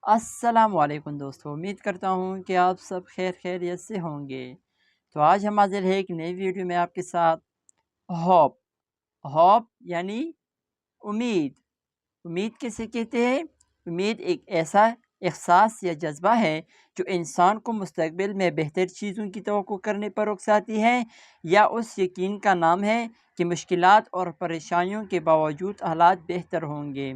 السلام علیکم دوستو، امید کرتا ہوں کہ آپ سب خیریت سے ہوں گے۔ تو آج ہم حاضر ہیں ایک نئی ویڈیو میں آپ کے ساتھ۔ ہوپ ہوپ یعنی امید۔ امید کسے کہتے ہیں؟ امید ایک ایسا احساس یا جذبہ ہے جو انسان کو مستقبل میں بہتر چیزوں کی توقع کرنے پر اکساتی ہے، یا اس یقین کا نام ہے کہ مشکلات اور پریشانیوں کے باوجود حالات بہتر ہوں گے۔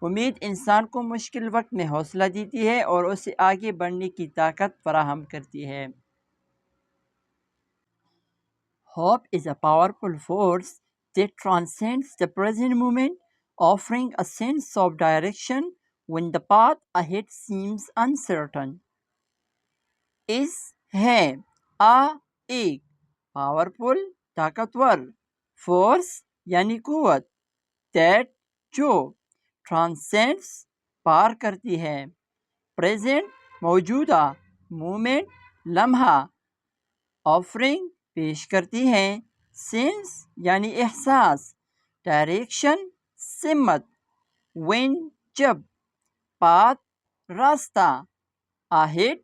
امید انسان کو مشکل وقت میں حوصلہ دیتی ہے اور اسے آگے بڑھنے کی طاقت فراہم کرتی ہے۔ Hope is a powerful force that transcends the present moment, offering a sense of direction when the path ahead seems uncertain. اس ہے ایک پاورفل طاقتور فورس یعنی قوت that جو ٹرانسینڈس پار کرتی ہے، پریزنٹ موجودہ، مومنٹ لمحہ، آفرنگ پیش کرتی ہے، سینس یعنی احساس، ڈائریکشن سمت، وین جب، پاتھ راستہ، آہیڈ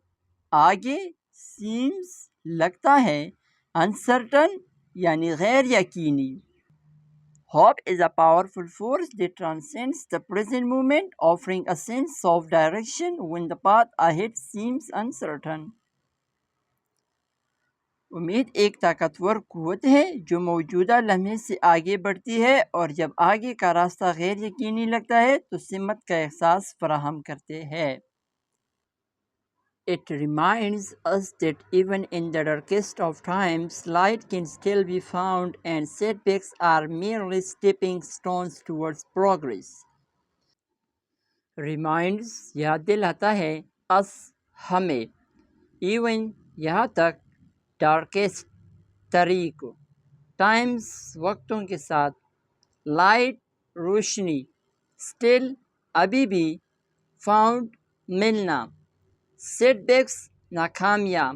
آگے، سیمز لگتا ہے، انسرٹن یعنی غیر یقینی۔ Hope is a powerful force that transcends the present moment, offering a sense of direction when the path ahead seems uncertain. امید ایک طاقتور قوت ہے جو موجودہ لمحے سے آگے بڑھتی ہے، اور جب آگے کا راستہ غیر یقینی لگتا ہے تو سمت کا احساس فراہم کرتے ہیں۔ It reminds us that even in the darkest of times, light can still be found and setbacks are merely stepping stones towards progress. Reminds یاد دلاتا ہے، us ہمیں، even یہاں تک، ڈارکیسٹ طریق، ٹائمز وقتوں کے ساتھ، لائٹ روشنی، اسٹل ابھی بھی، فاؤنڈ ملنا، سیٹ بیکس ناکامیاں،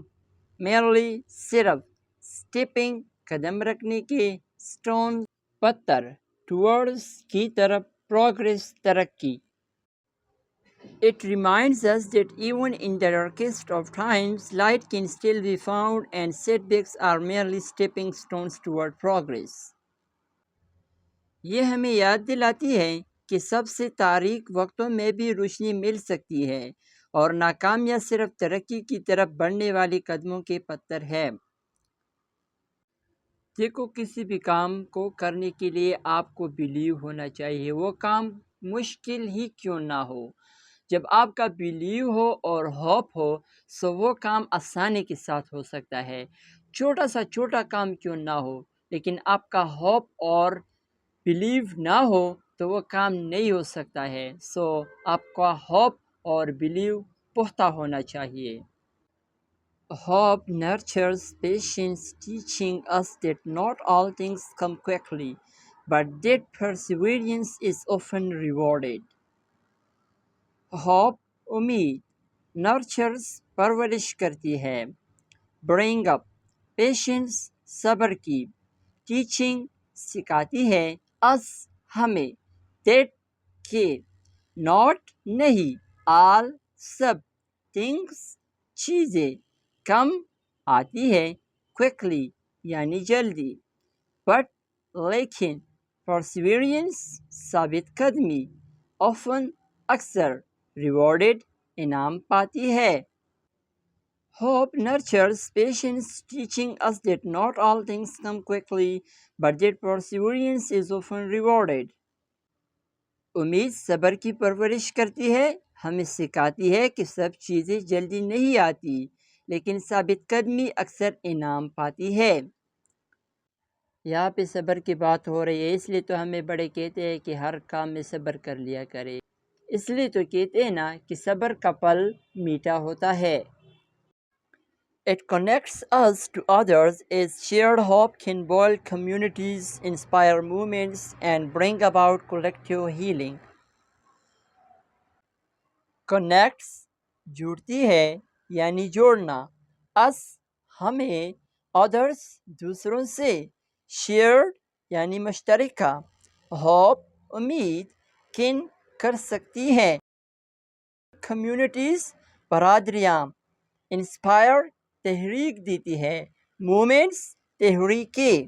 میرلی صرف، اسٹیپنگ قدم رکھنے کے، اسٹون پتھر، ٹورڈز کی طرف، پروگریس ترقی۔ It reminds us that even in the darkest of times, light can still be found and setbacks are merely stepping stones toward progress. یہ ہمیں یاد دلاتی ہے کہ سب سے تاریک وقتوں میں بھی روشنی مل سکتی ہے، اور ناکامیاں صرف ترقی کی طرف بڑھنے والی قدموں کے پتھر ہے۔ دیکھو، کسی بھی کام کو کرنے کے لیے آپ کو بلیو ہونا چاہیے، وہ کام مشکل ہی کیوں نہ ہو۔ جب آپ کا بلیو ہو اور ہوپ ہو تو وہ کام آسانی کے ساتھ ہو سکتا ہے، چھوٹا سا چھوٹا کام کیوں نہ ہو، لیکن آپ کا ہوپ اور بلیو نہ ہو تو وہ کام نہیں ہو سکتا ہے۔ آپ کا ہوپ اور بلیو پختہ ہونا چاہیے۔ Hope nurtures patience, teaching us that not all things come quickly, but that perseverance is often rewarded. Hope امید، nurtures پرورش کرتی ہے، bring up patience صبر کی، teaching سکھاتی ہے، us ہمیں، that کہ، not نہیں، all سب، things چیزیں، کم آتی ہے، quickly یعنی جلدی، but لیکن، perseverance ثابت قدمی، often اکثر، rewarded انعام پاتی ہے۔ Hope nurtures patience, teaching us that not all things come quickly, but that perseverance is often rewarded. امید صبر کی پرورش کرتی ہے، ہمیں سکھاتی ہے کہ سب چیزیں جلدی نہیں آتی، لیکن ثابت قدمی اکثر انعام پاتی ہے۔ یہاں پہ صبر کی بات ہو رہی ہے، اس لیے تو ہمیں بڑے کہتے ہیں کہ ہر کام میں صبر کر لیا کرے، اس لیے تو کہتے ہیں نا کہ صبر کا پھل میٹھا ہوتا ہے۔ It connects us to others as shared hope can build communities, inspire movements, and bring about collective healing. Connects جوڑتی ہے یعنی جوڑنا، us ہمیں، others دوسروں سے، shared یعنی مشترکہ، hope امید، can کر سکتی ہے، کمیونٹیز برادریاں. انسپائر تحریک دیتی ہے. مومنٹس تحریکیں.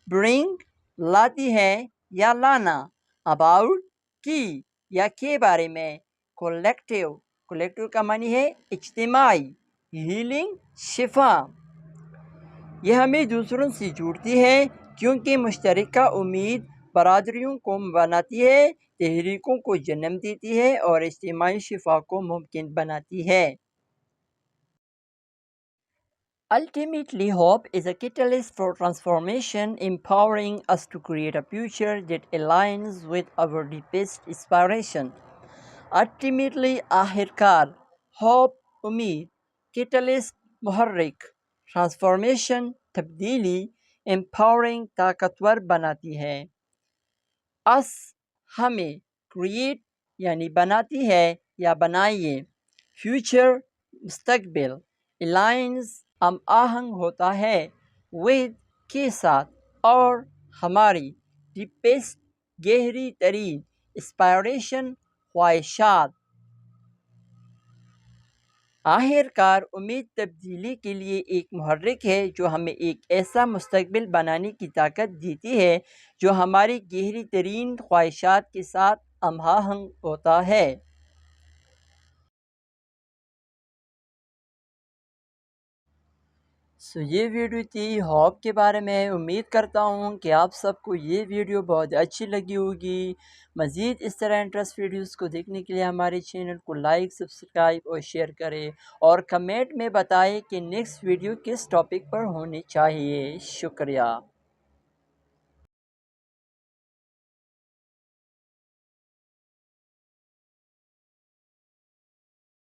برنگ لاتی ہے یا لانا. اباؤٹ کی یا کے بارے میں. کولیکٹیو کا معنی ہے اجتماعی. ہیلنگ شفا. یہ ہمیں دوسروں سے جوڑتی ہے کیونکہ مشترکہ امید برادریوں کو بناتی ہے، تحریکوں کو جنم دیتی ہے اور اجتماعی شفا کو ممکن بناتی ہے. Ultimately, hope is a catalyst for transformation, empowering us to create a future that aligns with our deepest aspiration. Ultimately, آخرکار. hope امید. catalyst محرک. transformation تبدیلی. empowering طاقتور بناتی ہے. us ہمیں. create یعنی بناتی ہے یا بنائیے. future مستقبل. aligns ہم آہنگ ہوتا ہے. with کے ساتھ. اور ہماری. deepest گہری ترین. aspiration خواہشات. آخرکار امید تبدیلی کے لیے ایک محرک ہے جو ہمیں ایک ایسا مستقبل بنانے کی طاقت دیتی ہے جو ہماری گہری ترین خواہشات کے ساتھ ہم آہنگ ہوتا ہے. یہ ویڈیو تھی ہوپ کے بارے میں. امید کرتا ہوں کہ آپ سب کو یہ ویڈیو بہت اچھی لگی ہوگی. مزید اس طرح انٹرسٹ ویڈیوز کو دیکھنے کے لیے ہمارے چینل کو لائک، سبسکرائب اور شیئر کریں اور کمنٹ میں بتائیں کہ نیکسٹ ویڈیو کس ٹاپک پر ہونی چاہیے. شکریہ.